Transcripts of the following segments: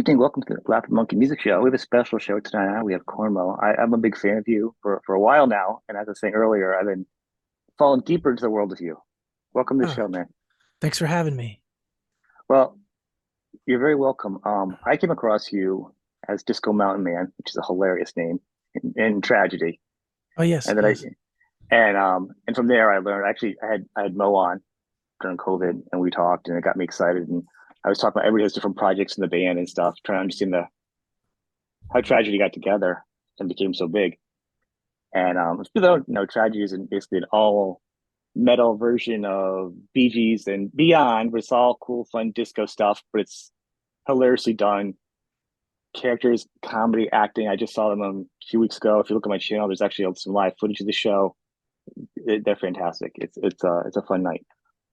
evening. Welcome to the Laughing Monkey Music Show. We have a special show tonight. We have Cornmo. I'm a big fan of you for a while now, and as I was saying earlier, I've been falling deeper into the world with you. Welcome to the Oh, show, man. thanks for having me. Well, you're very welcome. I came across you as Disco Mountain Man, which is a hilarious name in tragedy, Oh, yes, and then I yes. and from there I learned. Actually, I had Mo on during COVID, and we talked, and it got me excited. And I was talking about everybody has different projects in the band and stuff, trying to understand the how tragedy got together and became so big. And tragedy is basically an all metal version of Bee Gees and Beyond, but it's all cool, fun disco stuff, but it's hilariously done. Characters, comedy, acting. I just saw them a few weeks ago. If you look at my channel, there's actually some live footage of the show. They're fantastic. It's a fun night.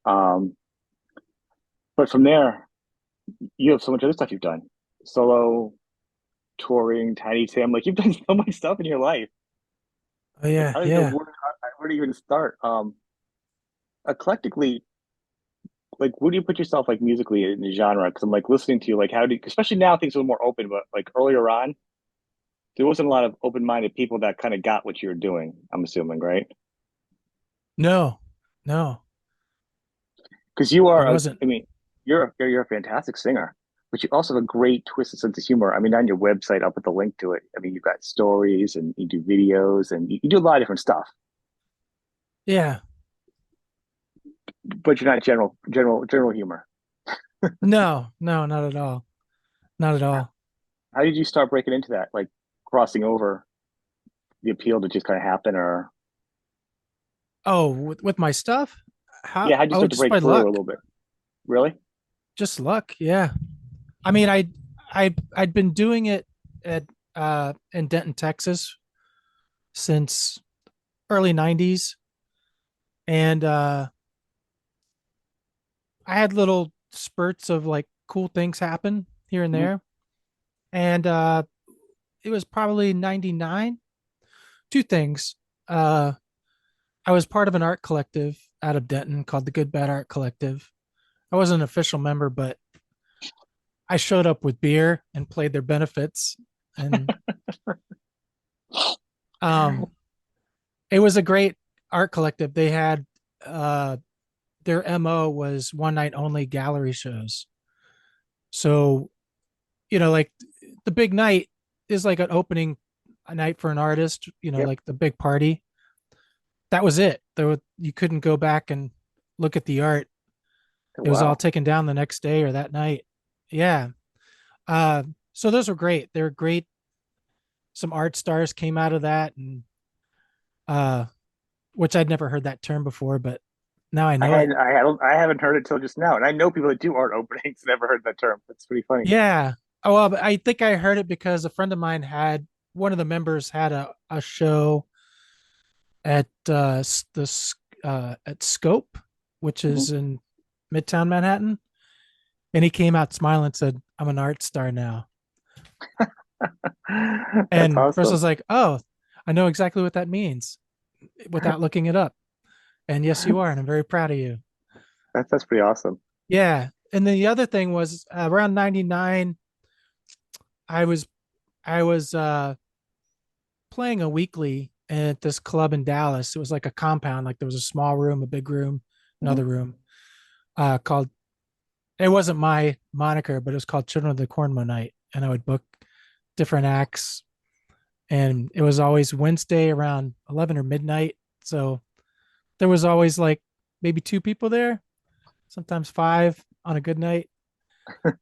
Um, but from there, you have so much other stuff you've done. Solo touring, Tiny Tim, like you've done so much stuff in your life. Oh, Like yeah, I don't even know yeah. where to even start. Eclectically, like where do you put yourself like musically in the genre? Because I'm like listening to you, like how do you, especially now things are a little more open, but like earlier on, there wasn't a lot of open-minded people that kind of got what you were doing. I'm assuming, right? No, no, Because you there are, wasn't. I mean, you're a fantastic singer, but you also have a great twisted sense of humor. I mean, on your website, I'll put the link to it. I mean, you've got stories and you do videos and you do a lot of different stuff, Yeah. but you're not general humor. No, no, not at all. Not at all. How did you start breaking into that? Like crossing over the appeal to just kind of happen, or Oh, with my stuff? How? yeah, how'd you Oh, start to just break by through a luck. little bit? Really? Just luck. Yeah. I mean, I'd been doing it at in Denton, Texas since early 90s. And I had little spurts of like cool things happen here and Hmm. there. And it was probably 99. Two things. Uh, I was part of an art collective out of Denton called the Good Bad Art Collective. I wasn't an official member, but I showed up with beer and played their benefits. And um, it was a great art collective. They had uh, their MO was one night only gallery shows. So, like the big night is like an opening a night for an artist, Yep. like the big party. That was it. You couldn't go back and look at the art. It was all Wow. taken down the next day or that night. Yeah. Uh, so those were great. They were great. Some art stars came out of that, and uh, which I'd never heard that term before, but now I know it. I haven't heard it till just now, and I know people that do art openings. Never heard that term. That's pretty funny. Yeah. Oh, well, I think I heard it because a friend of mine had one of the members had a show at at Scope, which Hmm. is in Midtown Manhattan, and he came out smiling and said, "I'm an art star now." That's And Russ awesome. was like, "Oh, I know exactly what that means," without looking it up. And yes, you are, and I'm very proud of you. That's pretty awesome. Yeah. And then the other thing was around 99, I was I was playing a weekly at this club in Dallas. It was like a compound, like there was a small room, a big room, Hmm. another room, called it wasn't my moniker, but it was called Children of the Cornmo Night. And I would book different acts. And it was always Wednesday around 11 or midnight. So there was always like maybe two people there, sometimes five on a good night.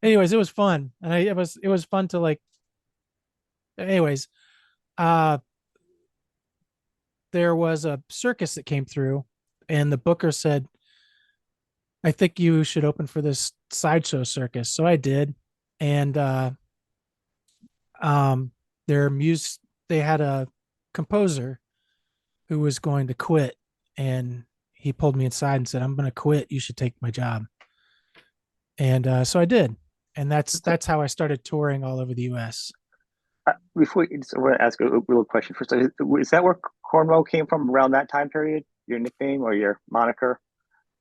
Anyways, it was fun. And it was fun to like, anyways, uh, there was a circus that came through, and the booker said, I think you should open for this sideshow circus. So I did. And um their muse they had a composer who was going to quit, and he pulled me inside and said, I'm going to quit, you should take my job. And so I did. And that's how I started touring all over the US. I want to ask a little question first. Is that where Cornrow came from around that time period? Your nickname or your moniker?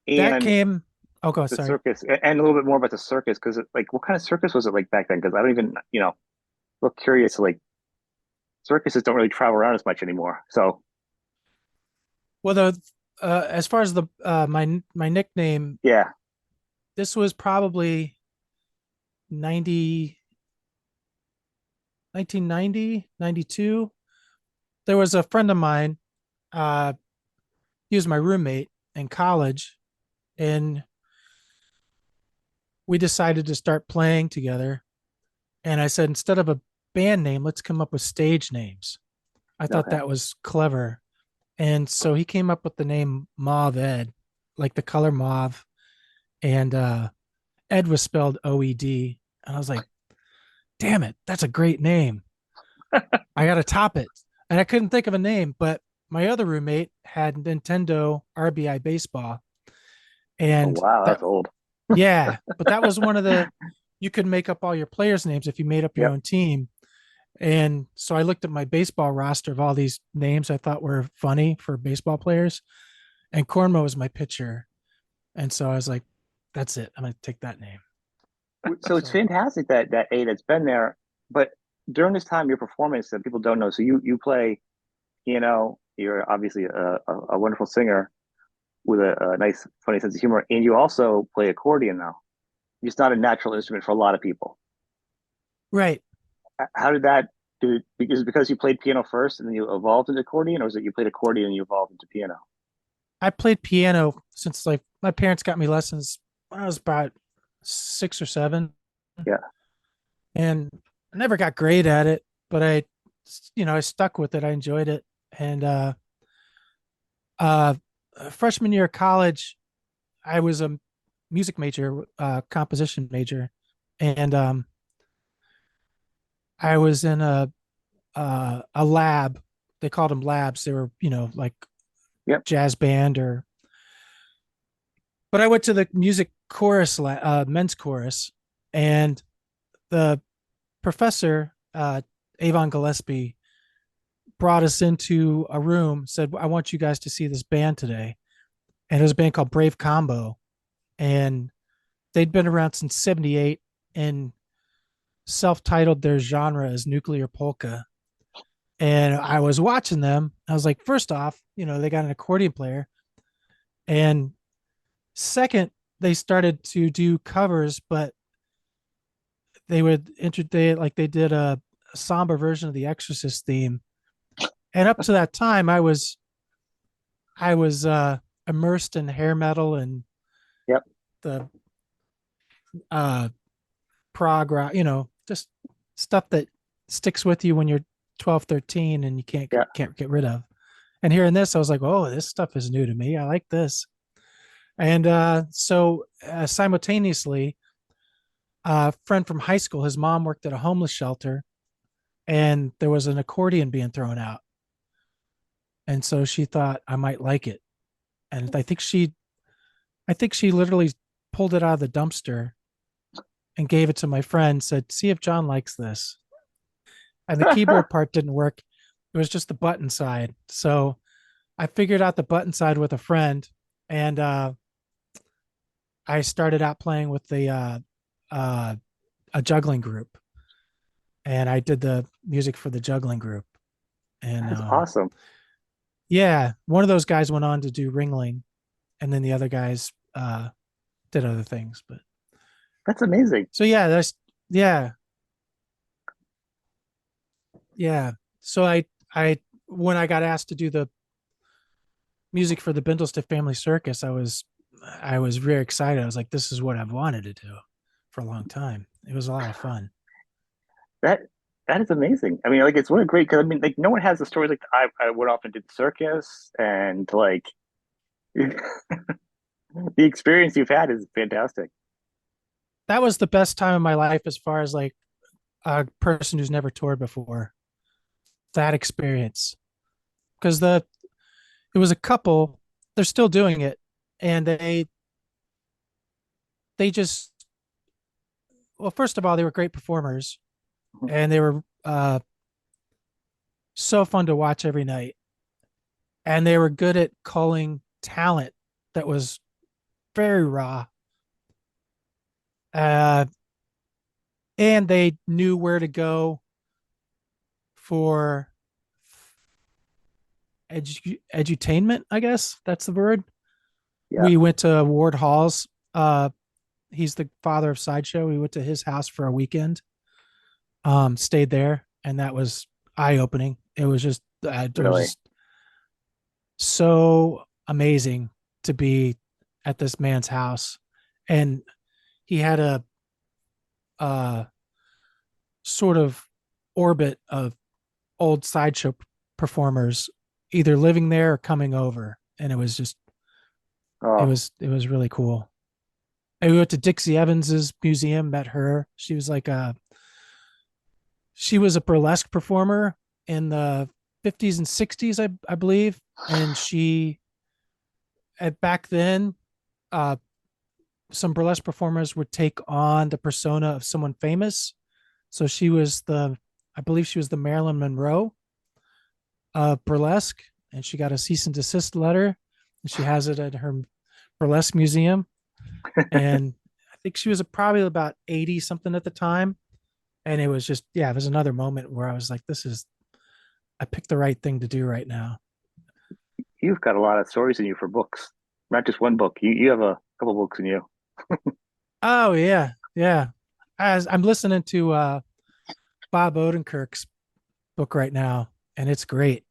That And came Oh, go. the Sorry. circus, and a little bit more about the circus because like what kind of circus was it like back then? Because I don't even look curious. Like circuses don't really travel around as much anymore. So Well, as far as the my nickname, yeah, this was probably 90 1990 92. There was a friend of mine. Uh, he was my roommate in college, and we decided to start playing together. And I said, instead of a band name, let's come up with stage names. I thought okay, that was clever. And so he came up with the name Mauve Ed, like the color mauve. And Ed was spelled OED. And I was like, damn it, that's a great name. I got to top it. And I couldn't think of a name, but my other roommate had Nintendo RBI Baseball. oh And wow, that, that's old. yeah, but that was one of the, you could make up all your players' names if you made up your Yep. own team. And so I looked at my baseball roster of all these names I thought were funny for baseball players, and Cornmo was my pitcher. And so I was like, that's it. I'm going to take that name. So it's So, fantastic that A that's been there. But during this time, your performance that people don't know. So you play piano. You're obviously a wonderful singer with a nice, funny sense of humor, and you also play accordion now. It's not a natural instrument for a lot of people. right. How did that do? Because you played piano first and then you evolved into accordion, or is it you played accordion and you evolved into piano? I played piano since like my parents got me lessons when I was about 6 or 7. Yeah. And I never got great at it, but I stuck with it. I enjoyed it. And uh, freshman year of college, I was a music major, composition major, and I was in a lab. They called them labs. They were, like Yep. jazz band or. But I went to the music chorus, men's chorus, and the professor, Avon Gillespie, brought us into a room. Said, "I want you guys to see this band today." And it was a band called Brave Combo, and they'd been around since '78 and self-titled their genre as nuclear polka. And I was watching them. I was like, first off, they got an accordion player. And second, they started to do covers, but they would they like they did a somber version of the Exorcist theme. And up to that time, I was immersed in hair metal and Yep. the uh prog rock, just stuff that sticks with you when you're 12, 13 and you can't Yeah. can't get rid of. And hearing this, I was like, oh, this stuff is new to me. I like this. And so simultaneously, a friend from high school, his mom worked at a homeless shelter, and there was an accordion being thrown out. And so she thought I might like it. And I think she literally pulled it out of the dumpster and gave it to my friend, said, see if John likes this. And the keyboard part didn't work. It was just the button side. So I figured out the button side with a friend, and I started out playing with uh, a juggling group, and I did the music for the juggling group. And That's awesome. yeah, one of those guys went on to do Ringling, and then the other guys did other things. But That's amazing. so yeah, yeah, yeah. So I when I got asked to do the music for the Bindlestiff Family Circus, I was very excited. I was like, this is what I've wanted to do for a long time. It was a lot of fun. That that is amazing. I mean, like it's what a great because I mean, like no one has the stories like I went off and did circus and like the experience you've had is fantastic. That was the best time of my life as far as like a person who's never toured before. That experience. Because it was a couple, they're still doing it, and they just, well, first of all, they were great performers, and they were so fun to watch every night. And they were good at calling talent that was very raw uh, and they knew where to go for edutainment. I guess that's the word. Yeah, We went to Ward Hall's. He's the father of Sideshow. We went to his house for a weekend. Stayed there, and that was eye opening. It was really. just so amazing to be at this man's house, and he had a sort of orbit of old Sideshow performers either living there or coming over, and Oh, it was really cool. And we went to Dixie Evans's museum, met her. She was a burlesque performer in the 50s and 60s, I believe. And back then, uh, some burlesque performers would take on the persona of someone famous. So I believe she was the Marilyn Monroe of burlesque, and she got a cease and desist letter, and she has it at her burlesque museum. And I think she was probably about 80 something at the time. And it was just, yeah, it was another moment where I was like, I picked the right thing to do right now. you've got a lot of stories in you for books, not just one book. You have a couple books in you. Oh, yeah. Yeah. As I'm listening to Bob Odenkirk's book right now, and it's great.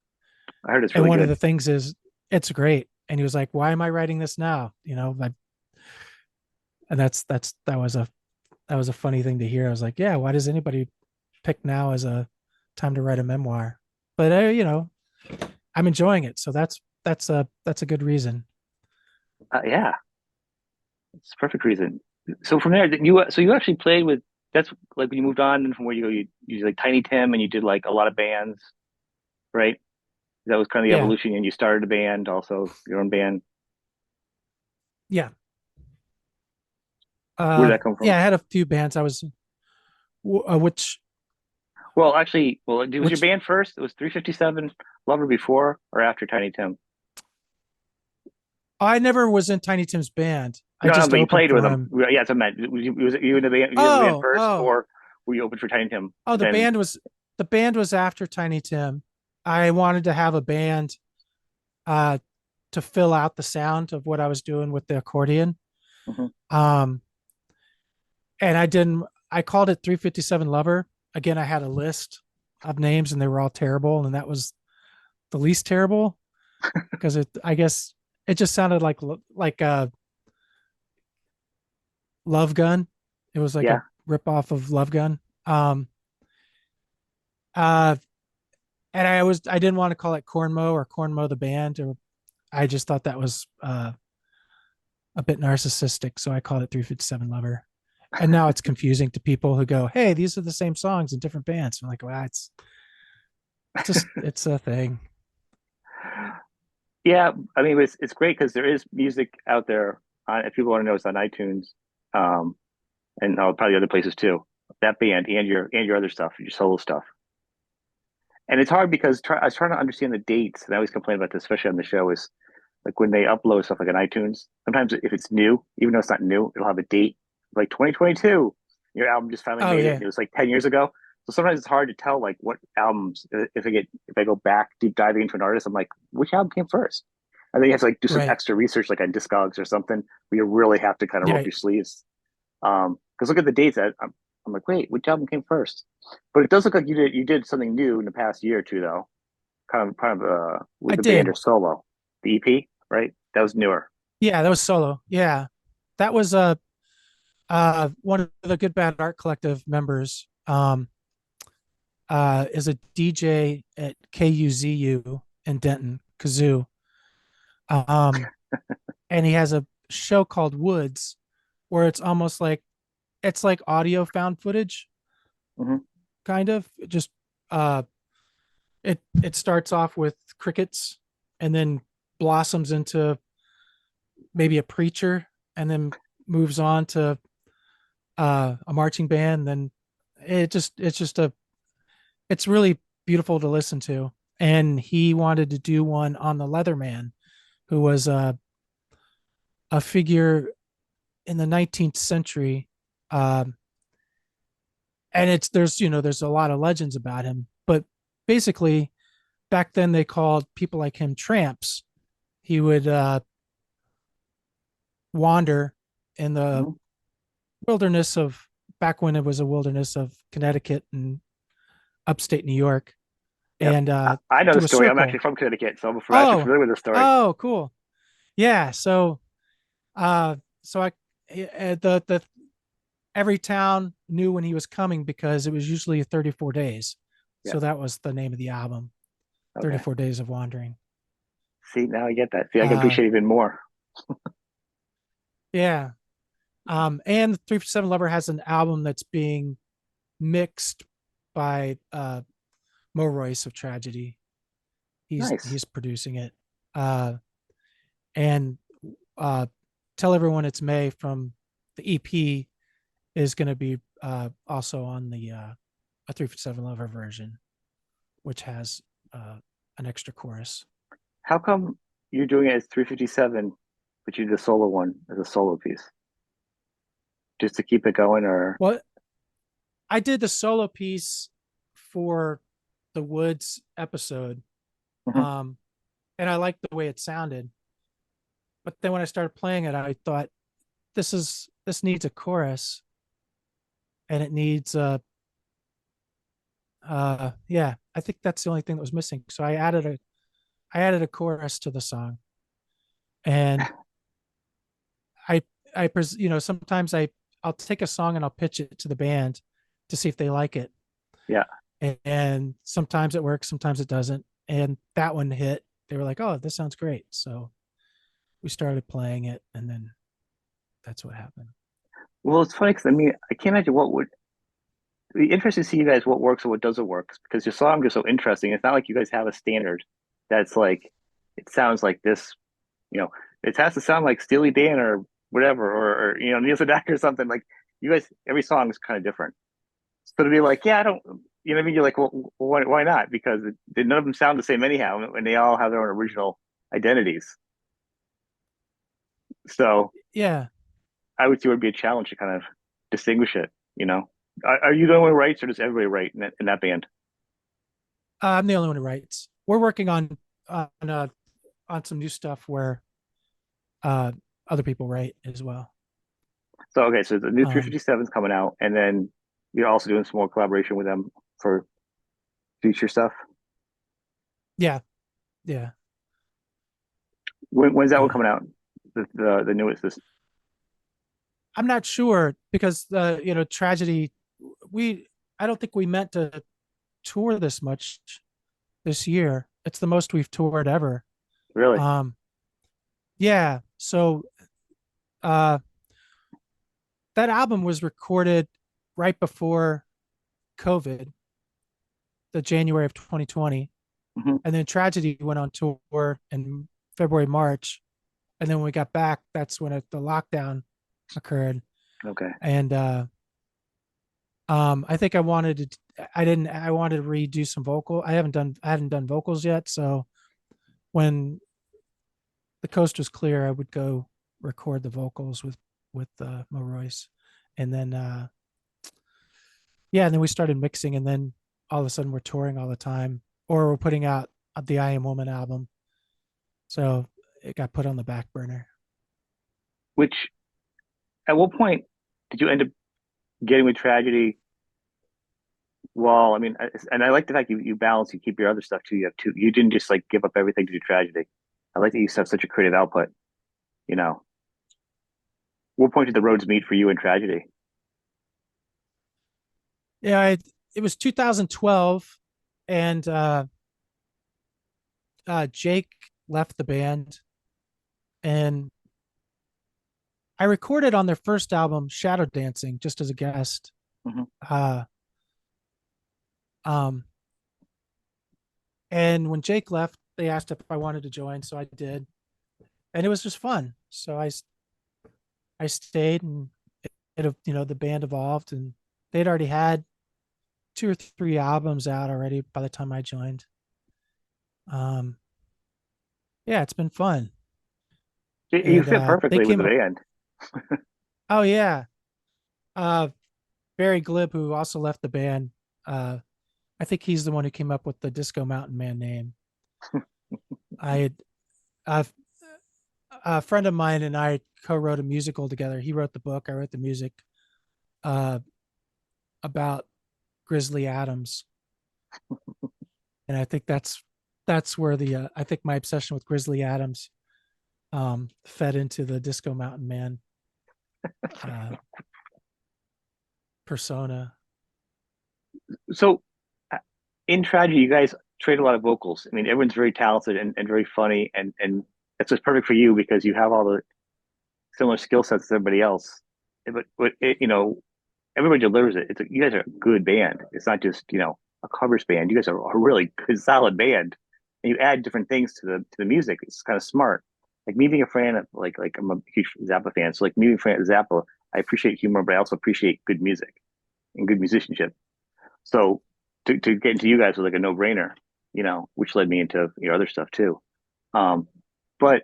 I heard it's And really one of good. the things is it's great. And he was like, why am I writing this now? And that was a funny thing to hear. I was like, yeah, why does anybody pick now as a time to write a memoir? But I'm enjoying it. So that's a good reason. Yeah, it's a perfect reason. So from there, so you actually played with. That's like when you moved on, and from where you go, you did like Tiny Tim, and you did like a lot of bands, right? That was kind of the Yeah. evolution, and you started a band, also your own band. Yeah. Where did that come from? Yeah, I had a few bands. Which Well, actually, well, it was your which band first. It was 357 Lover before or after Tiny Tim? I never was in Tiny Tim's band. I No, no, just but you opened played with for him. him. Yeah, that's what I meant. Was you in the band? You in the band Oh, first, oh, or were you open for Tiny Tim? oh, And then, the band was after Tiny Tim. I wanted to have a band uh to fill out the sound of what I was doing with the accordion. mhm. Um and I called it 357 Lover. Again, I had a list of names and they were all terrible, and that was the least terrible because it I guess it just sounded like a Love Gun. It was like a Yeah, rip off of Love Gun. Um uh and I didn't want to call it Cornmo or Cornmo the band, or I just thought that was a bit narcissistic, so I called it 357 Lover. And now it's confusing to people who go, "Hey, these are the same songs in different bands." I'm like, "Well, it's a thing." yeah. I mean, it's great because there is music out there. If people want to know, it's on iTunes, um, and probably other places too. That band and your other stuff, your solo stuff. And it's hard because I was trying to understand the dates, and I always complain about this, especially on the show. Is like when they upload stuff like on iTunes. Sometimes if it's new, even though it's not new, it'll have a date like 2022. Your album just finally Oh made it, and yeah, it was like 10 years ago. So sometimes it's hard to tell like what albums. If I go back deep diving into an artist, I'm like, which album came first? I think you have to like do some right. extra research, like on Discogs or something, where you really have to kind of roll up Yeah, your sleeves. Because look at the dates. I'm like, wait, which album came first? But it does look like you did something new in the past year or two, though. Kind of I with the band or did. solo, the EP, right? That was newer. Yeah, that was solo. Yeah, that was one of the Good Bad Art Collective members. Is a DJ at KUZU in Denton, Kazoo. Um, and he has a show called Woods, where it's like audio found footage, Hmm. kind of. Uh, it starts off with crickets, and then blossoms into maybe a preacher, and then moves on to a marching band. Then it's just a it's really beautiful to listen to. And he wanted to do one on the Leatherman, who was a figure in the 19th century. Um, and there's there's a lot of legends about him, but basically back then they called people like him tramps. He would wander in the Mhm. wilderness of back when it was a wilderness of Connecticut and upstate New York, Yep. and I know the do a story. I'm actually circle. from Connecticut, so actually Oh, familiar with the story. oh, cool. Yeah. Uh, so I the every town knew when he was coming because it was usually 34 days. Yeah. So that was the name of the album, Okay. 34 Days of Wandering. See, now I get that. See, I can Uh, appreciate it even more. yeah. And the 357 Lover has an album that's being mixed by Mo Royce of Tragedy. Nice. He's producing it. Uh, and uh, Tell Everyone It's May from the EP is going to be also on the a 357 Lover version, which has an extra chorus. How come you're doing it as 357, but you did a solo one as a solo piece? Just to keep it going, or Well, I did the solo piece for the Woods episode, Mhm. um, and I liked the way it sounded. But then when I started playing it, I thought this needs a chorus, and it needs yeah. I think that's the only thing that was missing. So I added a chorus to the song, and I sometimes I'll take a song and I'll pitch it to the band to see if they like it, Yeah. and sometimes it works, sometimes it doesn't. And that one hit. They were like, "Oh, this sounds great." So we started playing it, and then that's what happened. Well, it's funny because I mean, I can't imagine what would be interesting to see you guys what works and what doesn't work because your songs are so interesting. It's not like you guys have a standard that's like it sounds like this, you know, it has to sound like Steely Dan or whatever, or Neil Sedaka or something. Like you guys, every song is kind of different. So to be like, yeah, I don't, what I mean? You're like, well, why not? Because none of them sound the same anyhow, and they all have their own original identities. So Yeah, I would see it would be a challenge to kind of distinguish it. Are you the only one who writes, or does everybody write in that band? I'm the only one who writes. We're working on some new stuff where uh, other people write as well. So okay, so the new Um, 357 is coming out, and then you're also doing some more collaboration with them for future stuff. yeah, yeah, When's that one yeah. coming out? The newest this. I'm not sure because tragedy. We I don't think we meant to tour this much this year. It's the most we've toured ever. Really? Um, yeah. So uh, that album was recorded right before COVID, the January of 2020, Hmm. and then Tragedy went on tour in February, March, and then when we got back, that's when the lockdown occurred. Okay. And I think I wanted to redo some vocal. I hadn't done vocals yet, so when the coast was clear, I would go record the vocals with Mo Royce, and then yeah, and then we started mixing, and then all of a sudden we're touring all the time, or we're putting out the I Am Woman album, so it got put on the back burner. Which at what point did you end up getting with tragedy? Well, I mean, and I like the fact you balance, you keep your other stuff too. You have two. You didn't just like give up everything to do tragedy. I like that you have such a creative output. You know, what point did the roads meet for you in tragedy? Yeah, it was 2012, and Jake left the band, and I recorded on their first album, Shadow Dancing, just as a guest. Hmm. Uh, um, and when Jake left, they asked if I wanted to join, so I did, and it was just fun. So I stayed, and the band evolved, and they'd already had two or three albums out already by the time I joined. Um, yeah, it's been fun, You and fit they perfectly with came the up. band. Oh yeah, Uh, Barry Glib, who also left the band. Uh, I think he's the one who came up with the Disco Mountain Man name. I had uh, a friend of mine and I co-wrote a musical together. He wrote the book, I wrote the music, uh, about Grizzly Adams, and I think that's where the I think my obsession with Grizzly Adams fed into the Disco Mountain Man uh, persona. So uh, in tragedy, you guys trade a lot of vocals. I mean, everyone's very talented and very funny, and that's just perfect for you because you have all the similar skill sets as everybody else. But it, everybody delivers it. You guys are a good band. It's not just a covers band. You guys are a really good, solid band, and you add different things to the music. It's kind of smart. Like me being a fan of like I'm a huge Zappa fan, so like me being a fan of Zappa, I appreciate humor, but I also appreciate good music and good musicianship. So to get into you guys was like a no brainer, which led me into other stuff too. Um, but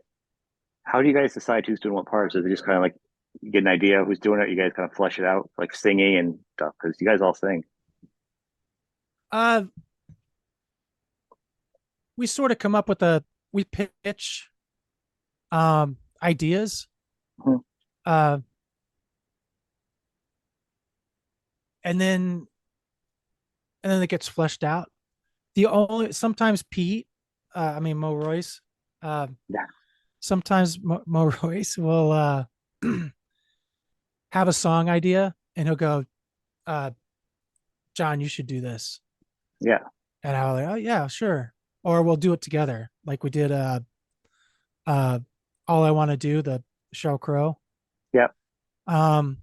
how do you guys decide who's doing what parts? Is it just kind of like you get an idea of who's doing it? You guys kind of flesh it out, like singing and stuff, because you guys all sing. Uh, we sort of come up with we pitch ideas, Mhm. uh, and then it gets fleshed out. The only sometimes Pete, I mean Mo Royce, uh, Yeah. sometimes Mo Royce will have a song idea and he'll go, uh, John, you should do this. Yeah. And I'll like, oh yeah, sure. Or we'll do it together. Like we did uh All I Want to Do, the Sheryl Crow. Yeah. Um,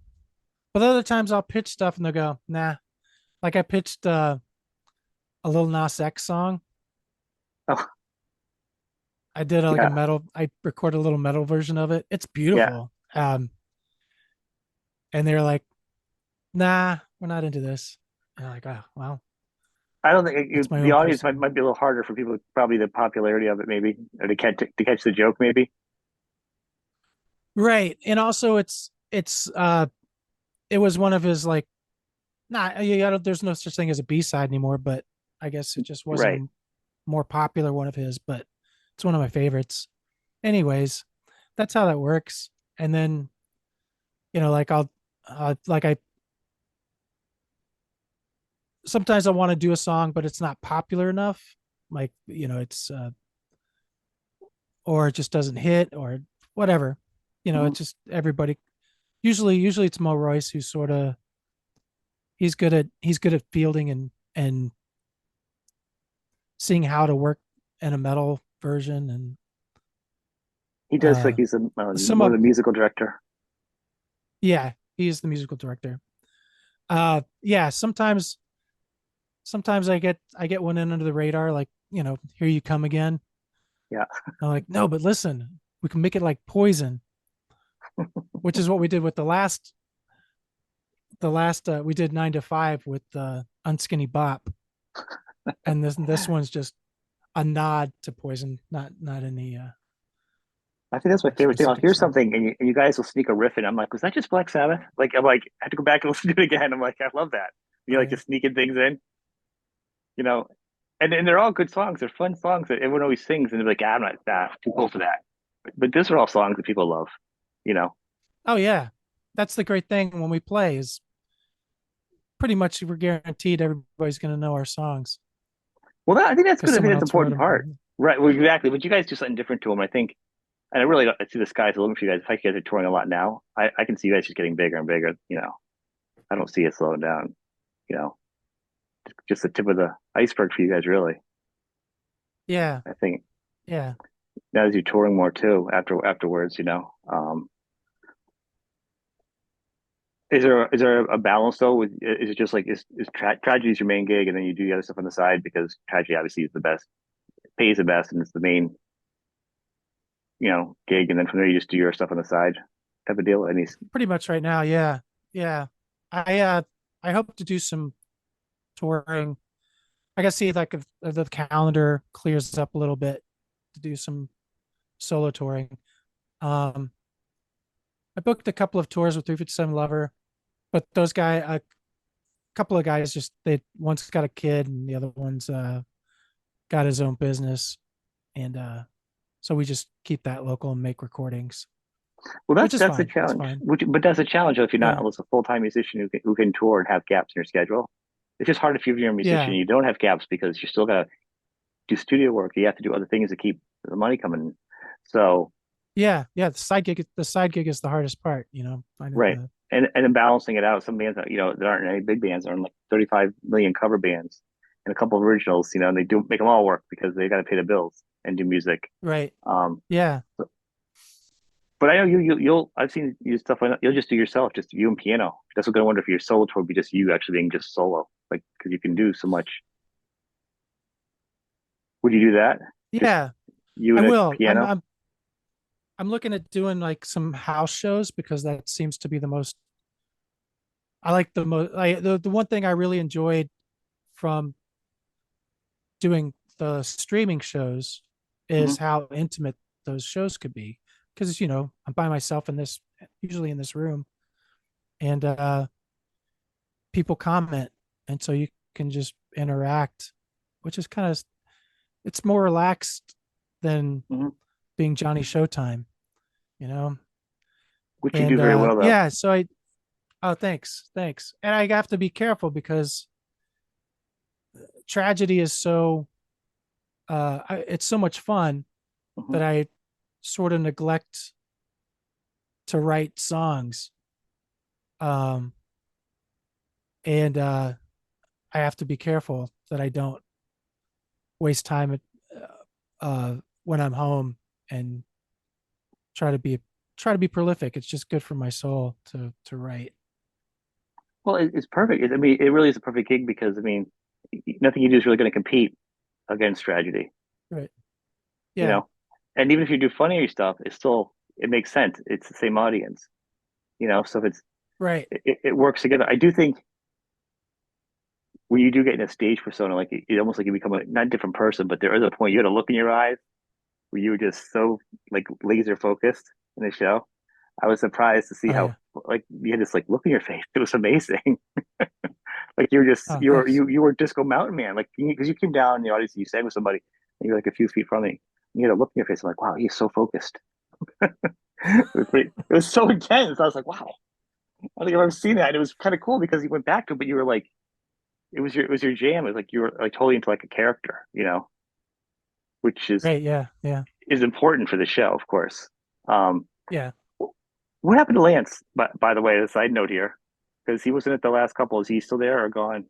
but other times I'll pitch stuff and they'll go, nah. Like I pitched a Lil Nas X song. Oh, I did like a yeah. metal, I recorded a little metal version of it. It's Yeah. beautiful. And they're like, nah, we're not into this. And I'm like, oh well, I don't think that's my the own audience personal. might be a little harder for people, probably the popularity of it, maybe, or to catch the joke, maybe. Right. And also it was one of his like, nah, there's no such thing as a B-side anymore, but I guess it just wasn't Right. a more popular one of his, but it's one of my favorites. Anyways, that's how that works. And then, like like I sometimes I want to do a song, but it's not popular enough. Like, it's or it just doesn't hit or whatever. Mhm. It's just everybody. Usually it's Mo Royce who's sort of he's good at fielding and seeing how to work in a metal version and He does like uh he's some more of of the musical director. yeah, he's the musical director. Yeah, sometimes I get one in under the radar, like, Here You Come Again. Yeah. I'm like, no, but listen, we can make it like Poison, which is what we did with the last we did 9 to 5 with Unskinny Bop. And this one's just a nod to Poison, not any I think that's my favorite thing. I'll specific hear song. something and you guys will sneak a riff in. I'm like, was that just Black Sabbath? Like, I'm like, I had to go back and listen to it again. I'm like, I love that. You Oh like yeah. just sneaking things in, you know, and they're all good songs. They're fun songs that everyone always sings, and they're like, I'm not that too cool for that. But these are all songs that people love, you know. Oh yeah. That's the great thing when we play is pretty much we're guaranteed everybody's going to know our songs I think that's because good. I think someone that's the else wrote important them. part, right? Well, exactly. But you guys do something different to them, I think. And I really I see the sky's the limit for you guys. If you guys are touring a lot now, I can see you guys just getting bigger and bigger. I don't see it slowing down. You know, just the tip of the iceberg for you guys, really. Yeah. I think Yeah. now as you're touring more too afterwards, is there a balance though? Is it just like is tragedy is your main gig and then you do the other stuff on the side because tragedy obviously is the best, pays the best, and it's the main gig, and then from there you just do your stuff on the side type of deal. Any Pretty much right now. Yeah. Yeah. I hope to do some touring. I gotta see like if the calendar clears up a little bit to do some solo touring. Um I booked a couple of tours with 357 Lover. but those guy, a couple of guys, just they one's got a kid and the other one's got his own business, and so we just keep that local and make recordings, Well, which is that's a fine. It's challenge. fine. But that's a challenge if you're not Yeah, almost a full-time musician who can tour and have gaps in your schedule. It's just hard if you're a musician yeah, and you don't have gaps because you're still gotta do studio work. You have to do other things to keep the money coming in. So, yeah. The side gig is the hardest part. Finding right. the And then balancing it out, some bands that, there aren't any big bands, are like 35 million cover bands and a couple of originals, and they do make them all work because they got to pay the bills and do music. right. Um, Yeah, but I know you'll, I've seen you stuff like that. You'll just do yourself, just you and piano. That's what I wonder if your solo tour would be just you actually being just solo, like, because you can do so much. Would you do that? Just yeah. you I and a will. piano? I'm looking at doing like some house shows because that seems to be the most. I like the most. The one thing I really enjoyed from doing the streaming shows Hmm. is how intimate those shows could be, because I'm by myself in this, usually in this room, and people comment, and so you can just interact, which is kind of, it's more relaxed than Hmm. being Johnny Showtime, you know. Which you do And very well, though. yeah, so I oh, thanks, and I have to be careful because tragedy is so it's so much fun Hmm. that I sort of neglect to write songs. Um, and I have to be careful that I don't waste time when I'm home, and try to be try to be prolific. It's just good for my soul to write. Well, it's perfect. I mean, it really is a perfect gig because I mean, nothing you do is really going to compete against tragedy, Right. you Yeah. know. And even if you do funnier stuff, it makes sense. It's the same audience, So if Right. it works together. I do think when you do get in a stage persona, like it almost like you become a not a different person, but there is a point you had a look in your eyes where you were just so like laser focused in the show. I was surprised to see Oh how yeah. like you had this like look in your face. It was amazing. Like Oh, thanks. you were Disco Mountain Man, like because you came down in the audience and you sang with somebody and you're like a few feet from me. And you had a look in your face. I'm like, wow, he's so focused. It was so intense. I was like, wow, I don't think I've ever seen that. And it was kind of cool because you went back to it, but you were like, it was your jam. It was like you were like totally into like a character, which Right. Yeah. Yeah. is important for the show, of course. Um, Yeah. what happened to Lance? By the way, a side note here, because he wasn't at the last couple. Is he still there or gone?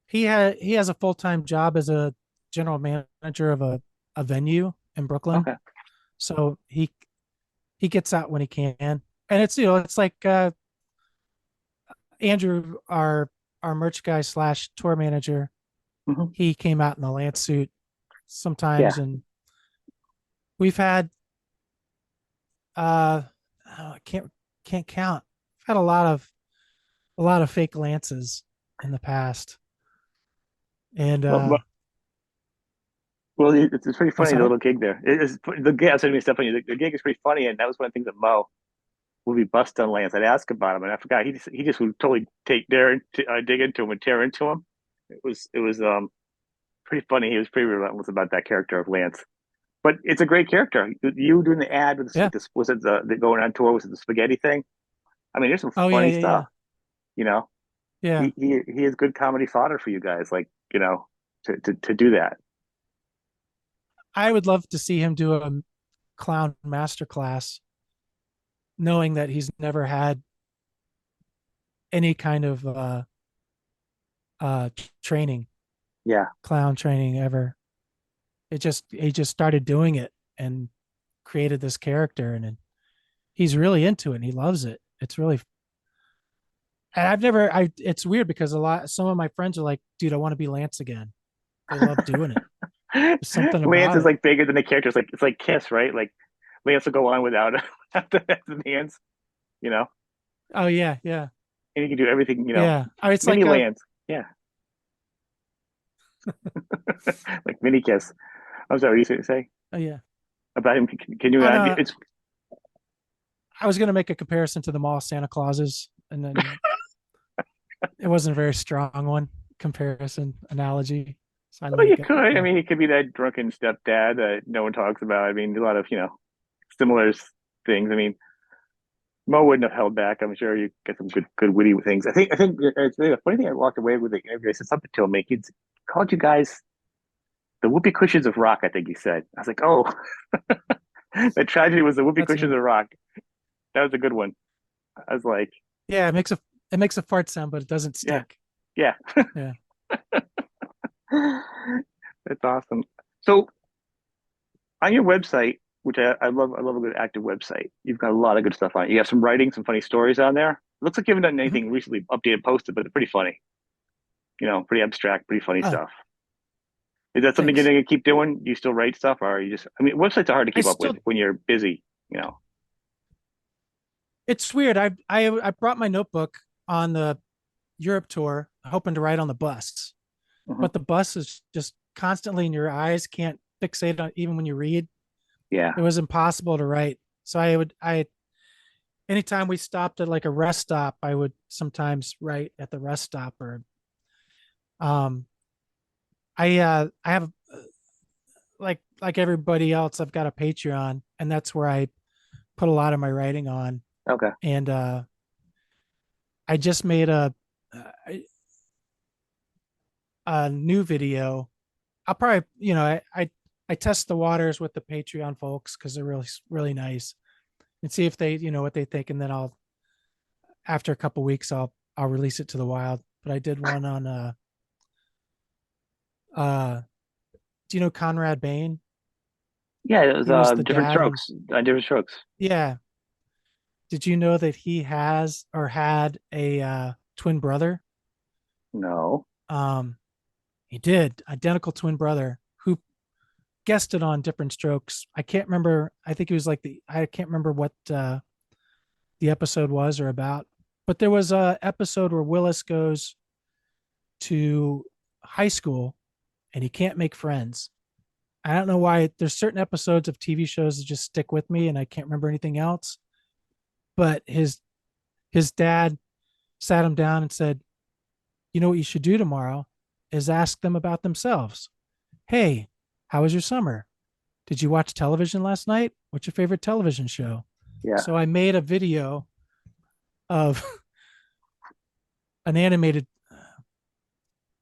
He has a full-time job as a general manager of a venue in Brooklyn. Okay. So he gets out when he can. And it's it's like Andrew, our merch guy slash tour manager, Hmm. he came out in the Lance suit Yeah. sometimes, and we've had I can't count. We've had a lot of fake Lances in the past. And Well, well, it's pretty I'm funny the sorry. little gig there. The gig. I was saying stuff funny. The gig is pretty funny, and that was one of the things that Mo would be bust on Lance. I'd ask about him, and I forgot he just would totally take dare and dig into him and tear into him. It was pretty funny. He was pretty relentless about that character of Lance. But it's a great character. You doing the ad with Yeah. this was it the going on tour, was it the spaghetti thing? I mean, there's some Oh yeah, funny yeah, stuff. yeah. You know, Yeah. he is good comedy fodder for you guys. Like to do that. I would love to see him do a clown masterclass, knowing that he's never had any kind of uh training, Yeah. clown training ever. He just started doing it and created this character, and he's really into it and he loves it. It's really, and I've never I it's weird because some of my friends are like, dude, I want to be Lance again. They love doing it. There's something Lance about is it. like bigger than the character. It's like Kiss, right? Like Lance will go on without the hands, you know, Oh yeah, yeah, and he can do everything, yeah. It's mini like a Lance. Yeah. Like mini Kiss. I'm sorry, what you say oh yeah. about him? Can you Oh not? no, It's I was gonna make a comparison to the mall Santa Clauses. and then it wasn't a very strong one comparison analogy. So I Well, you like it. could. I Yeah. mean, he could be that drunken stepdad that no one talks about. I mean, a lot of, similar things. I mean, Mo wouldn't have held back. I'm sure you get some good witty things. I think it's the funny thing. I walked away with the interview. I said something to him. He called you guys the whoopee cushions of rock. I think he said. I was like, oh, the tragedy was the whoopee That's cushions me. of rock. That was a good one. I was like, Yeah, it makes a fart sound, but it doesn't yeah, stink. yeah, Yeah. that's awesome. So on your website, which I love a good active website. You've got a lot of good stuff on it. You have some writing, some funny stories on there. It looks like you haven't done Mhm. anything recently updated, posted, but it's pretty funny. Pretty abstract, pretty funny Oh, stuff. Is that something you're thanks. gonna keep doing? Do you still write stuff, or are you just? I mean, websites are hard to I keep up with still when you're busy. You know. it's weird. I brought my notebook on the Europe tour, hoping to write on the bus, Mhm. but the bus is just constantly in your eyes, can't fixate on even when you read. Yeah. It was impossible to write. So I anytime we stopped at like a rest stop, I would sometimes write at the rest stop or um I have like everybody else, I've got a Patreon and that's where I put a lot of my writing on. Okay. And I just made a a new video. I'll probably, I test the waters with the Patreon folks because they're really nice and see if they, what they think, and then I'll after a couple weeks I'll release it to the wild. But I did one on uh do you know Conrad Bain? Yeah, it was He was the different dad and strokes, different strokes. yeah. Did you know that he has or had a twin brother? No. Um he did, identical twin brother who guested on different strokes. I can't remember. I think it was like I can't remember what the episode was or about, but there was a episode where Willis goes to high school and he can't make friends. I don't know why. There's certain episodes of TV shows that just stick with me, and I can't remember anything else. But his dad sat him down and said, "You know what you should do tomorrow is ask them about themselves. Hey, how was your summer? Did you watch television last night? What's your favorite television show?" Yeah. So I made a video of an animated,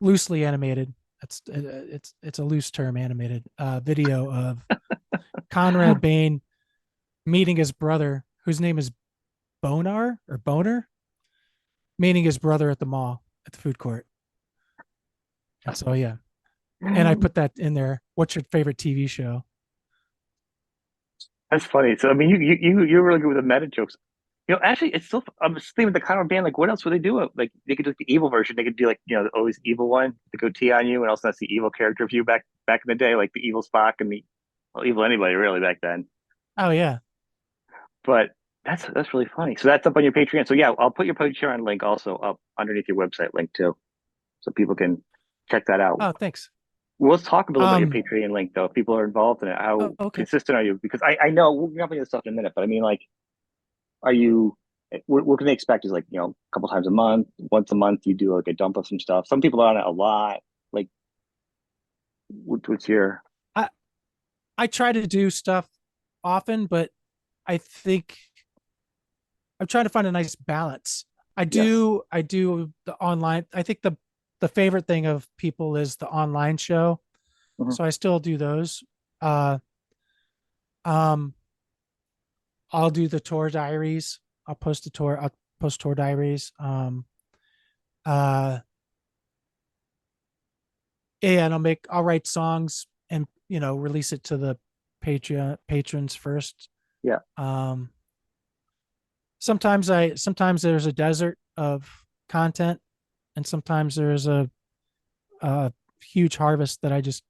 loosely animated. It's a loose term, animated video of Conrad Bain meeting his brother, whose name is Boner, meeting his brother at the mall at the food court. And so yeah, and I put that in there. What's your favorite TV show? That's funny. So I mean, you're really good with the meta jokes. Actually, it's still. I'm just thinking with the kind of band. Like, what else would they do? Like, they could do like the evil version. They could do like always evil one, the goatee on you, and also that's the evil character view back in the day, like the evil Spock and the well, evil anybody really back then. Oh yeah. But that's really funny. So that's up on your Patreon. So yeah, I'll put your Patreon link also up underneath your website link too, so people can check that out. Oh, thanks. Well, let's talk a little about your Um. Patreon link though. If people are involved in it, Oh, how okay. consistent are you? Because I know we'll jump into this stuff in a minute, but I mean, like, are you? What can they expect? Is like a couple times a month, once a month, you do like a dump of some stuff. Some people are on it a lot. Like, what's your? I I try to do stuff often, but I think I'm trying to find a nice balance. Yeah. I do the online. I think the favorite thing of people is the online show. Mhm. So I still do those. Uh um I'll do the tour diaries. I'll post tour diaries. Uh yeah, and I'll write songs and release it to the Patreon patrons first. Yeah. Um sometimes there's a desert of content and sometimes there's a huge harvest that I just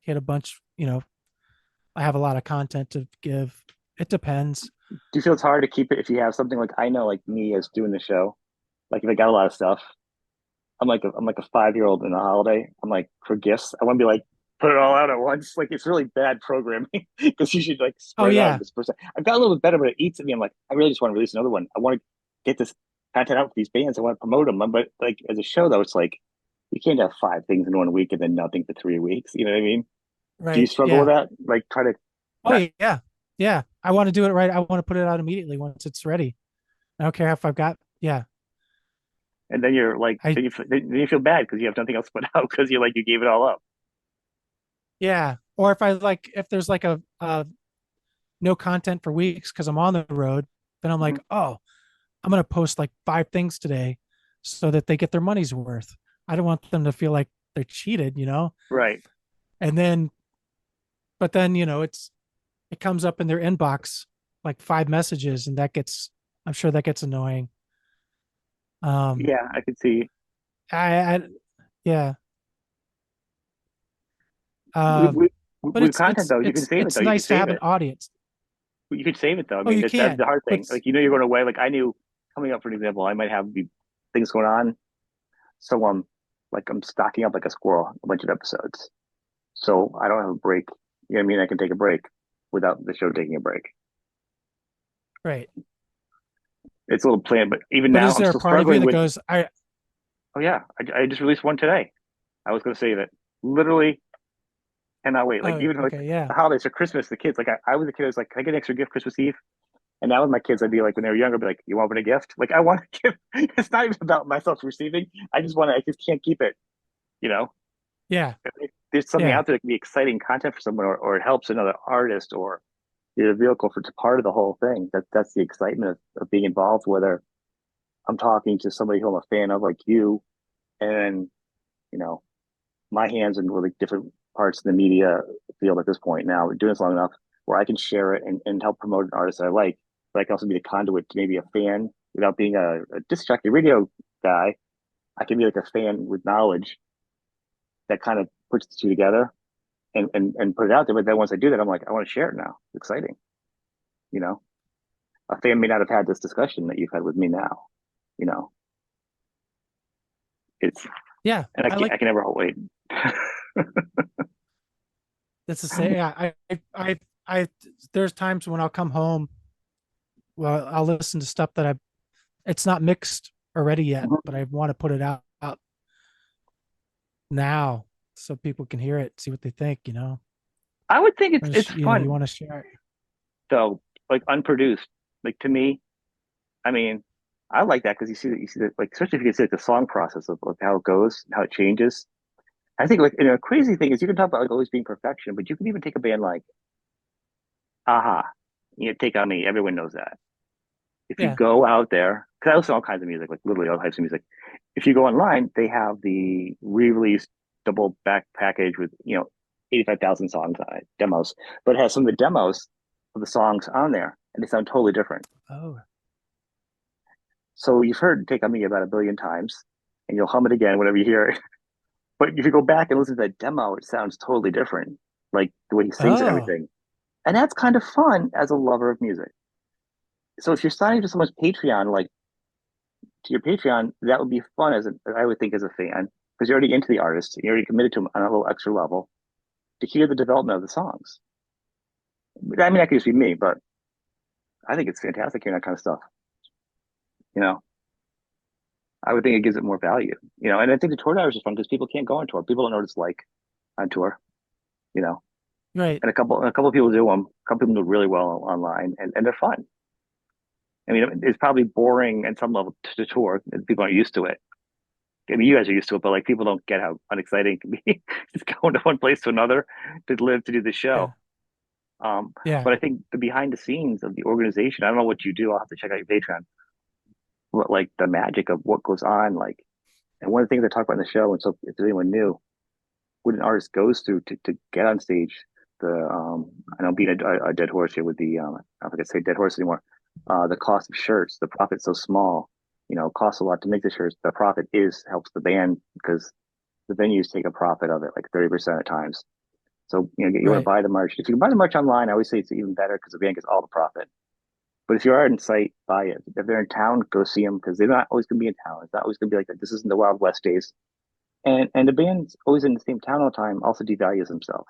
hit a bunch, I have a lot of content to give. It depends. Do you feel it's hard to keep it if you have something like I know, like me as doing the show? Like if I got a lot of stuff, I'm like a 5-year-old in a holiday. I'm like for gifts, I want to be like put it all out at once. Like it's really bad programming because you should like Oh spread it out yeah. this percent. I've got a little bit better, but it eats at me. I'm like, I really just want to release another one. I want to get this. content out for these bands. I want to promote them. But like as a show though, it's like you can't have 5 things in one week and then nothing for 3 weeks. You know what I mean? Do you Right. struggle with Yeah. that? Like try to Oh not, yeah. Yeah. I want to do it right. I want to put it out immediately once it's ready. I don't care if I've got, yeah. and then you're like, I, then you feel bad because you have nothing else to put out because you're like you gave it all up. yeah. Or if I like, if there's like a no content for weeks because I'm on the road, then I'm Mhm. like, oh, I'm going to post like 5 things today so that they get their money's worth. I don't want them to feel like they're cheated, you know? Right. And then, but then, it comes up in their inbox like 5 messages and that gets, I'm sure that gets annoying. Um, Yeah, I could see. I yeah. With, Um, with, but with content though, you can save it though. it's You can nice to save have an it. audience. You can save it though. I Oh, mean, you that's the can, hard but thing. Like you're going away. Like I knew coming up, for an example, I might have things going on. So like I'm stocking up like a squirrel, a bunch of episodes. So I don't have a break. You know what I mean? I can take a break without the show taking a break. right. It's a little planned, but even But now is I'm there a still part of you struggling that with. goes, Oh yeah, I just released one today. I was going to say that literally cannot wait. Like oh, even like okay, yeah, the holidays or Christmas, the kids. Like I was a kid. I was like, can I get an extra gift Christmas Eve? And now with my kids, I'd be like, when they were younger, I'd be like, you want me a gift? Like I want to give. It's not even about myself receiving. I just want to. I just can't keep it. You know, yeah, if there's something yeah, out there that can be exciting content for someone, or it helps another artist, or you're a vehicle for part of the whole thing. That's the excitement of being involved. Whether I'm talking to somebody who I'm a fan of, like you, and you know, my hands in really different parts of the media field at this point now. We're doing this long enough where I can share it and help promote an artist I like, but I can also be the conduit to maybe a fan without being a disc jockey radio guy. I can be like a fan with knowledge that kind of puts the two together and put it out there. But then once I do that, I'm like, I want to share it now. It's exciting. You know, a fan may not have had this discussion that you've had with me now. You know, it's, yeah. and I like I can never wait. that's to say, yeah, I, there's times when I'll come home, well, I'll listen to stuff that it's not mixed or ready yet, but I want to put it out now so people can hear it, see what they think, I would think or, it's you fun want to share it. though, like unproduced. Like to me, I mean, I like that because you see that like especially if you can see like the song process of how it goes, how it changes. I think like a crazy thing is you can talk about like always being perfection, but you can even take a band like Aha, Take On Me. Everyone knows that. If you Yeah. go out there, because I listen to all kinds of music, like literally all types of music. If you go online, they have the re-release double back package with 85,000 songs on it, demos, but it has some of the demos of the songs on there, and they sound totally different. Oh. So you've heard Take On Me about a billion times, and you'll hum it again whenever you hear it. But if you go back and listen to that demo, it sounds totally different, like the way he sings and Oh. everything. And that's kind of fun as a lover of music. So if you're signing to someone's Patreon, like to your Patreon, that would be fun I would think as a fan, because you're already into the artist, you're already committed to them on a little extra level to hear the development of the songs. I mean, that could just be me, but I think it's fantastic hearing that kind of stuff. You know, I would think it gives it more value. And I think the tour hours is fun because people can't go on tour. People don't know what it's like on tour. You know, Right. and a couple of people do them. A couple of people do really well online, and they're fun. I mean, it's probably boring at some level to tour. People aren't used to it. I mean, you guys are used to it, but like people don't get how unexciting it can be just going to one place to another to do the Yeah. show. Um, Yeah. but I think the behind the scenes of the organization, I don't know what you do. I'll have to check out your Patreon. But like the magic of what goes on, like, and one of the things I talk about in the show, and so if anyone knew, what an artist goes through to get on stage. I know being a dead horse here with I don't think I say dead horse anymore. The cost of shirts, the profit's so small. It costs a lot to make the shirts. The profit is helps the band because the venues take a profit of it, like 30% at times. So you want to Right. buy the merch. If you can buy the merch online, I always say it's even better because the band gets all the profit. But if you are in site, buy it. If they're in town, go see them because they're not always going to be in town. It's not always going to be like that. This isn't the Wild West days. And the band's always in the same town all the time also devalues themselves,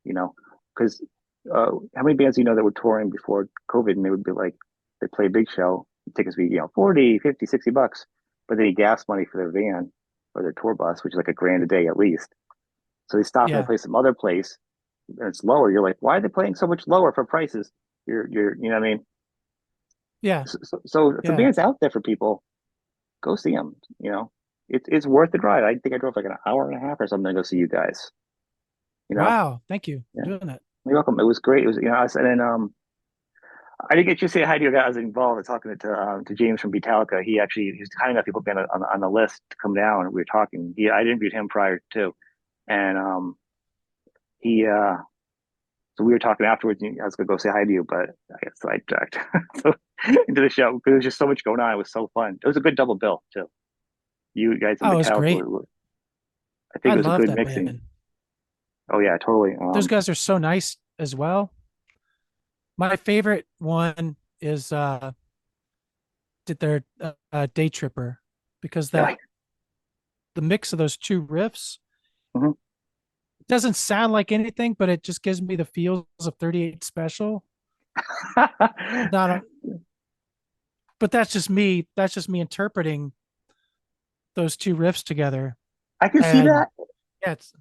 you know, because how many bands do you know that were touring before COVID and they would be like, they play a big show, tickets be, 40, 50, 60 bucks, but they need gas money for their van or their tour bus, which is like a grand a day at least. So they stop and they Yeah. play some other place and it's lower. You're like, why are they playing so much lower for prices? You know what I mean? Yeah. So if the Yeah. band's out there for people, go see them. It's worth the drive. I think I drove like an hour and a half or something to go see you guys. You know, Wow. Thank you yeah, for doing that. you're welcome. It was great. It was, and then I didn't get you to say hi to your guy. I was involved in talking to James from Beatallica. He was kind enough to put me on the list to come down. We were talking. I interviewed him prior too, and he so we were talking afterwards. And I was gonna go say hi to you, but I got sidetracked so into the show because there was just so much going on. It was so fun. It was a good double bill too. You guys and Oh, it was Metallica great. I think I it was a love good that mixing. band. Oh yeah, totally. Those guys are so nice as well. My favorite one is did their Day Tripper, because Yeah. that the mix of those two riffs Mhm. doesn't sound like anything, but it just gives me the feels of 38 Special. Not a, but that's just me. That's just me interpreting those two riffs together. I can see And that. yeah, it's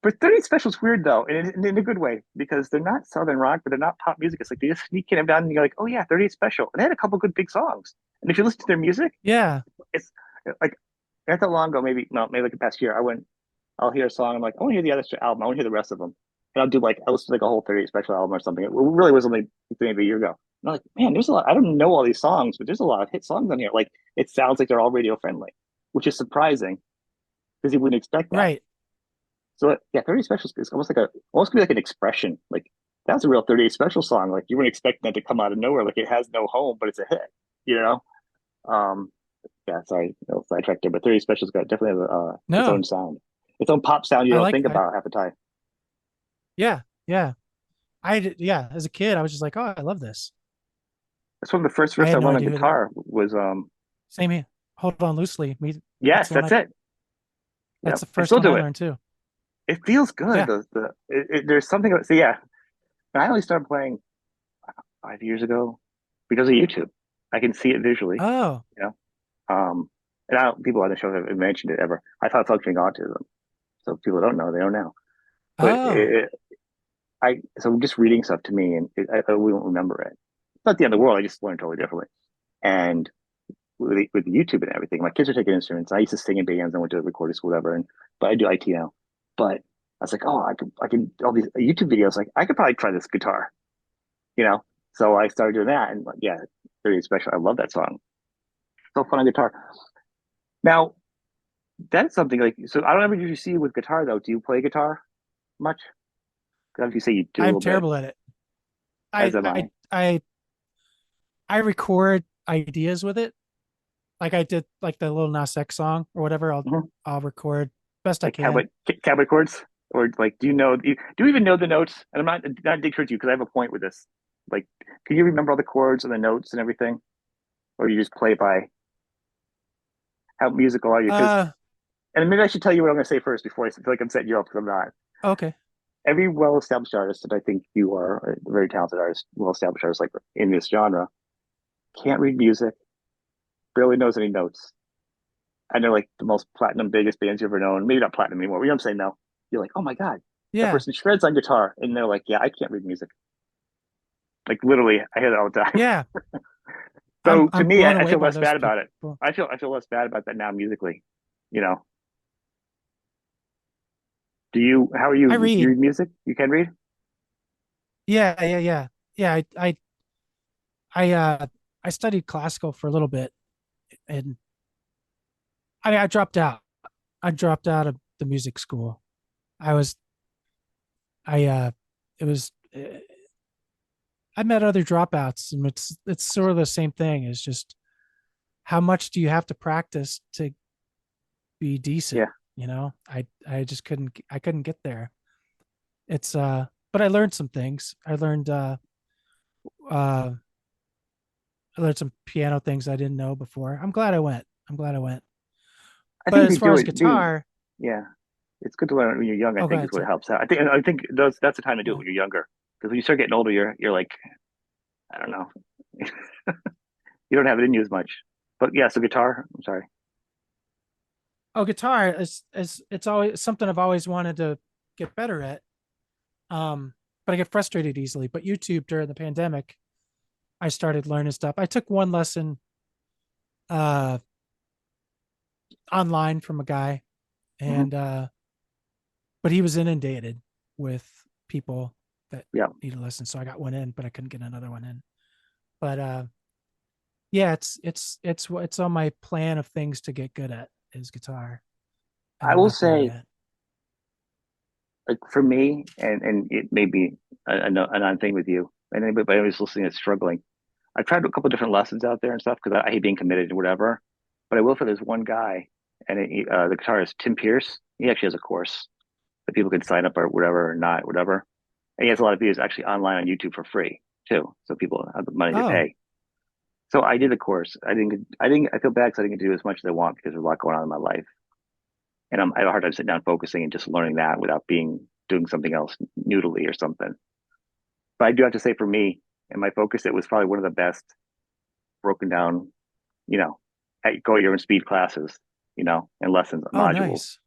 But 30 Special's weird though, in a good way, because they're not Southern rock, but they're not pop music. It's like they just sneak in down and you're like, oh yeah, 38 Special. And they had a couple good big songs. And if you listen to their music, yeah, it's like not that long ago, maybe no, maybe like the past year, I'll hear a song, I'm like, I want to hear the other album, I want to hear the rest of them. And I'll listen to like a whole 38 Special album or something. It really was only maybe a year ago. And I'm like, man, there's a lot. I don't know all these songs, but there's a lot of hit songs on here. Like it sounds like they're all radio friendly, which is surprising because you wouldn't expect that. right. So yeah, 30 Special is almost almost could be like an expression. Like that's a real 38 Special song. Like you weren't expecting that to come out of nowhere. Like it has no home, but it's a hit. You know? Um, yeah, sorry, no sidetracked there, but 30 Special's got definitely have its own No, sound, its own pop sound you I don't like think I about half the time. yeah, yeah. Yeah, as a kid, I was just like, oh, I love this. That's one of the first I riffs I had no learned on idea who the guitar was same here. Hold on loosely. Me, that's yes, the one that's I it. that's Yep. the I first still one I do it. learned too. It feels good. Yeah. There's something about so yeah. I only started playing 5 years ago because of YouTube. I can see it visually, Oh. you know. And people on the show have mentioned it ever. I thought functioning autism. So people don't know, they don't know. But Oh. so just reading stuff to me, and we won't remember it. It's not the end of the world. I just learned totally differently. And with YouTube and everything, my kids are taking instruments. I used to sing in bands. I went to recording school, whatever. But I do IT now. But I was like, oh, I can all these YouTube videos. Like I could probably try this guitar, you know. So I started doing that, and like, yeah, very special. I love that song. So fun on guitar. Now that's something like so. I don't ever usually see you with guitar though. Do you play guitar much? Because you say you do a I'm little bit, terrible at it. as I am I. I I I record ideas with it. Like I did like the little Nas X song or whatever. Mhm. I'll record best I Like can. cowboy chords, or like do you even know the notes? And I'm not dictating to you because I have a point with this. Like, can you remember all the chords and the notes and everything, or you just play by how musical are you? Because Uh and maybe I should tell you what I'm going to say first before I feel like I'm setting you up because I'm not. okay. Every well-established artist, and I think you are a very talented artist, well-established artist like in this genre, can't read music, barely knows any notes, and they're like the most platinum, biggest bands you've ever known. Maybe not platinum anymore. But you know what I'm saying? No, you're like, oh my god, that Yeah. person shreds on guitar, and they're like, yeah, I can't read music. Like literally, I hear that all the time. Yeah. So to I'm me, blown I away feel by less those bad about it. people. I feel less bad about that now musically. You know, do you? How are I you? You read. read music? You can read? Yeah, yeah, yeah. Yeah, I I studied classical for a little bit, and I mean I dropped out. I dropped out of the music school. I was I it was I met other dropouts, and it's sort of the same thing. It's just how much do you have to practice to be decent? Yeah, I just couldn't get there. It's but I learned some things. Uh I learned some piano things I didn't know before. I'm glad I went. I'm gled I went. I think But if as you far do as it, being guitar, yeah, it's good to learn when you're young. I oh, go think is ahead, what sir. helps out. I think that's the time to do it Yeah. when you're younger because when you start getting older, you're like I don't know. You don't have it in you as much. But yeah, so guitar. I'm sorry. Oh, guitar is it's always something I've always wanted to get better at. But I get frustrated easily. But YouTube during the pandemic, I started learning stuff. I took one lesson uh online from a guy, Hmm. and but he was inundated with people that Yeah, needed lessons. So I got one in, but I couldn't get another one in. But yeah, it's on my plan of things to get good at is guitar, and I I'm will not there say, yet. like for me, and it may be a non thing with you, and anybody who's listening is struggling. I've tried a couple different lessons out there and stuff because I hate being committed to whatever. But I will say there's one guy, and the guitarist Tim Pierce. He actually has a course that people can sign up or whatever or not, whatever. And he has a lot of videos actually online on YouTube for free too, so people have the money to Oh, pay. So I did the course. I feel bad because I didn't get to do as much as I want because there's a lot going on in my life, and I have a hard time sitting down focusing and just learning that without being doing something else noodly or something. But I do have to say, for me and my focus, it was probably one of the best broken down, you know, go at your own speed classes, and lessons oh, modules. nice.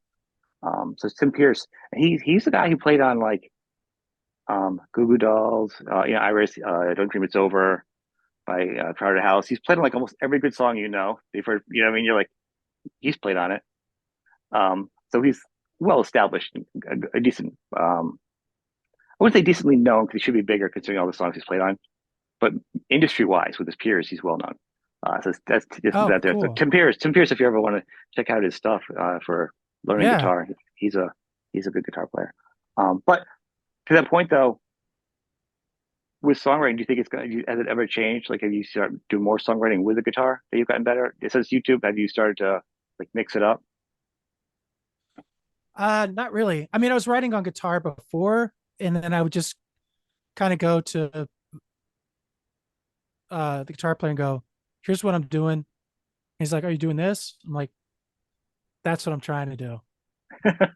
So it's Tim Pierce, he's the guy who played on like Goo Goo Dolls, Iris, Don't Dream It's Over by Crowded House. He's played on like almost every good song You've heard, what I mean? You're like, he's played on it. So he's well established, a decent. I wouldn't say decently known because he should be bigger considering all the songs he's played on. But industry wise, with his peers, he's well known. So that's just Oh, that there. So cool. Tim Pierce, if you ever want to check out his stuff for learning Yeah. guitar, he's a good guitar player. But to that point though, with songwriting, do you think has it ever changed? Like, have you started doing more songwriting with the guitar that you've gotten better? It says YouTube. Have you started to like mix it up? Not really. I mean, I was writing on guitar before, and then I would just kind of go to the guitar player and go, "Here's what I'm doing." He's like, "Are you doing this?" I'm like, "That's what I'm trying to do."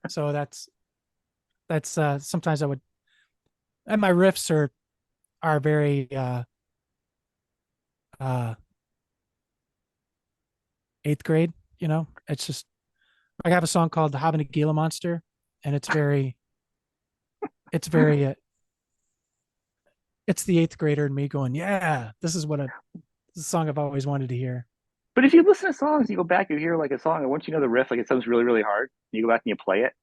So that's sometimes I would, and my riffs are very uh eighth grade. It's just I have a song called "The Having a Gila Monster," and it's very it's the eighth grader in me going, "Yeah, this is a song I've always wanted to hear." But if you listen to songs, you go back, you hear like a song, and once you know the riff, like it sounds really, really hard. You go back and you play it,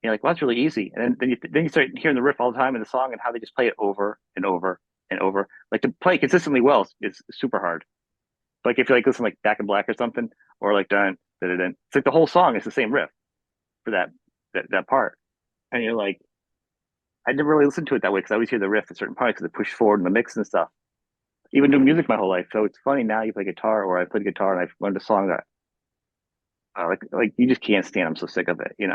you're like, well, that's really easy. And then you start hearing the riff all the time in the song and how they just play it over and over and over. Like to play consistently well is super hard. Like if you like listen like Back in Black or something, or like dun dun dun, dun. It's like the whole song is the same riff for that part, and you're like, I never really listened to it that way because I always hear the riff at certain parts because it push forward in the mix and stuff. Even doing music my whole life, so it's funny now you play guitar or I played guitar and I've learned a song that like you just can't stand. I'm so sick of it. You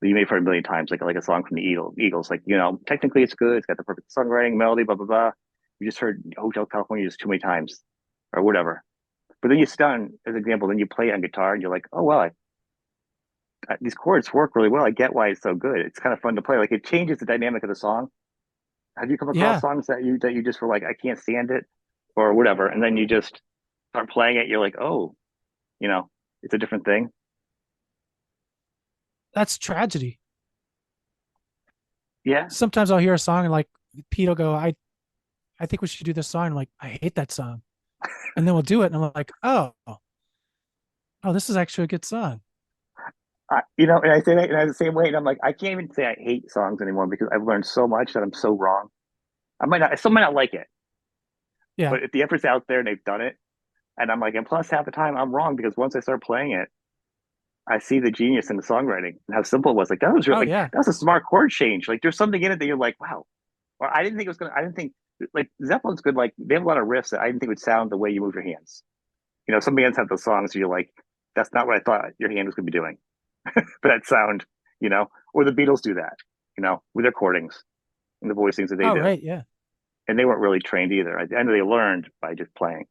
may have heard a million times, like a song from the Eagles. Like technically it's good. It's got the perfect songwriting, melody, blah blah blah. You just heard Hotel California just too many times, or whatever. But then you sit down, as an example, then you play it on guitar, and you're like, oh well, these chords work really well. I get why it's so good. It's kind of fun to play. Like it changes the dynamic of the song. Have you come across Yeah, songs that you just were like, I can't stand it, or whatever, and then you just start playing it. You're like, oh, you know, it's a different thing. that's tragedy. Yeah, Sometimes I'll hear a song and like Pete will go, I think we should do this song. I'm like, I hate that song. And then we'll do it. And I'm like, oh, this is actually a good song. and I say that in the same way, and I'm like, I can't even say I hate songs anymore because I've learned so much that I'm so wrong. I still might not like it, Yeah. but if the effort's out there and they've done it, and I'm like, and plus half the time I'm wrong because once I start playing it, I see the genius in the songwriting and how simple it was. Like that was Oh, really, like yeah. that was a smart chord change. Like there's something in it that you're like, wow. Or I didn't think it was gonna. I didn't think like Zeppelin's good. Like they have a lot of riffs that I didn't think would sound the way you move your hands. Some bands have those songs where you're like, that's not what I thought your hand was gonna be doing. But that sound, or the Beatles do that, with their chordings and the voicings that they Oh, do. right. Yeah. And they weren't really trained either. At the end, they learned by just playing.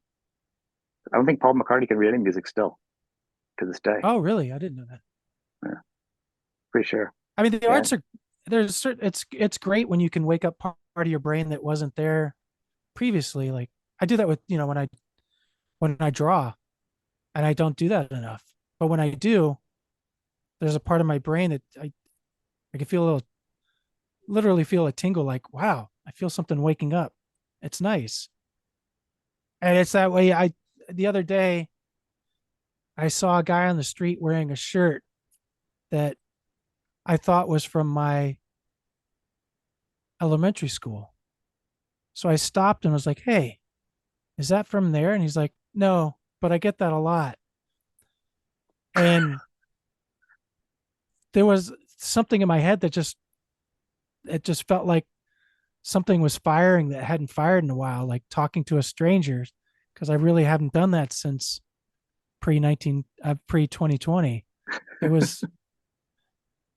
I don't think Paul McCartney can read any music still to this day. Oh, really? I didn't know that. Yeah, pretty sure. I mean, the Yeah. arts are there's certain it's great when you can wake up part of your brain that wasn't there previously. Like I do that with, when when I draw, and I don't do that enough. But when I do, there's a part of my brain that I can feel a little, literally feel a tingle like, wow, I feel something waking up. It's nice. And it's that way. The other day, I saw a guy on the street wearing a shirt that I thought was from my elementary school. So I stopped and was like, hey, is that from there? And he's like, no, but I get that a lot. And there was something in my head that it just felt like something was firing that hadn't fired in a while, like talking to a stranger, because I really haven't done that since pre 2020. It was,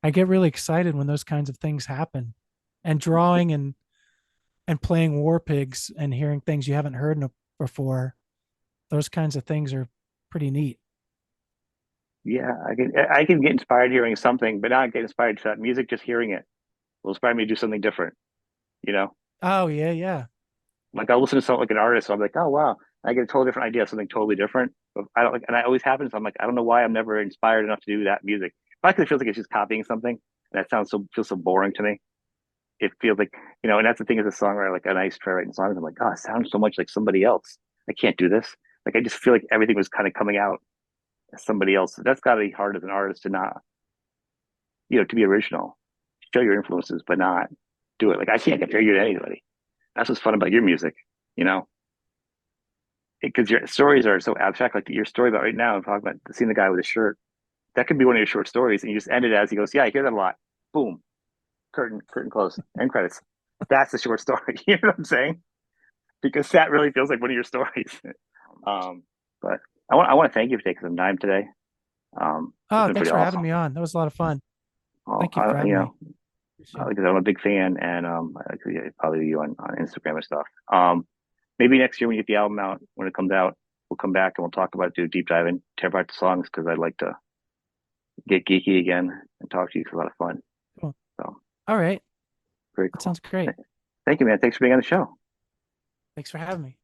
I get really excited when those kinds of things happen, and drawing and playing war pigs and hearing things you haven't heard before. Those kinds of things are pretty neat. Yeah, I can get inspired hearing something, but not get inspired to that music. Just hearing it will inspire me to do something different. You know, Oh yeah, yeah. like I'll listen to something like an artist, so I'm like, oh wow, I get a totally different idea, something totally different. But I don't like, and I always happens. I'm like, I don't know why I'm never inspired enough to do that music. But it feels like it's just copying something, and that sounds so feels so boring to me. It feels like, and that's the thing as a songwriter, like when I used to try writing songs, I'm like, oh, it sounds so much like somebody else. I can't do this. Like I just feel like everything was kind of coming out as somebody else. That's got to be hard as an artist to not, to be original, show your influences, but not do it. Like I can't compare you to anybody. That's what's fun about your music, you know, because your stories are so abstract. Like your story about right now, I'm talking about seeing the guy with a shirt. That could be one of your short stories, and you just end it as he goes, "Yeah, I hear that a lot." Boom, curtain close, end credits. That's the short story. You know what I'm saying? Because that really feels like one of your stories. Um, but I want to thank you for taking some time today. It's Oh, been thanks pretty for having awesome. me on. That was a lot of fun. Well, Thank you for having me. Appreciate it. because I'm a big fan, and I like to follow you on Instagram and stuff. Maybe next year when you get the album out, when it comes out, we'll come back and we'll talk about do a deep dive and tear apart the songs because I'd like to get geeky again and talk to you. It's a lot of fun. Cool. So All right. very That cool. sounds great. Thank you, man. Thanks for being on the show. Thanks for having me.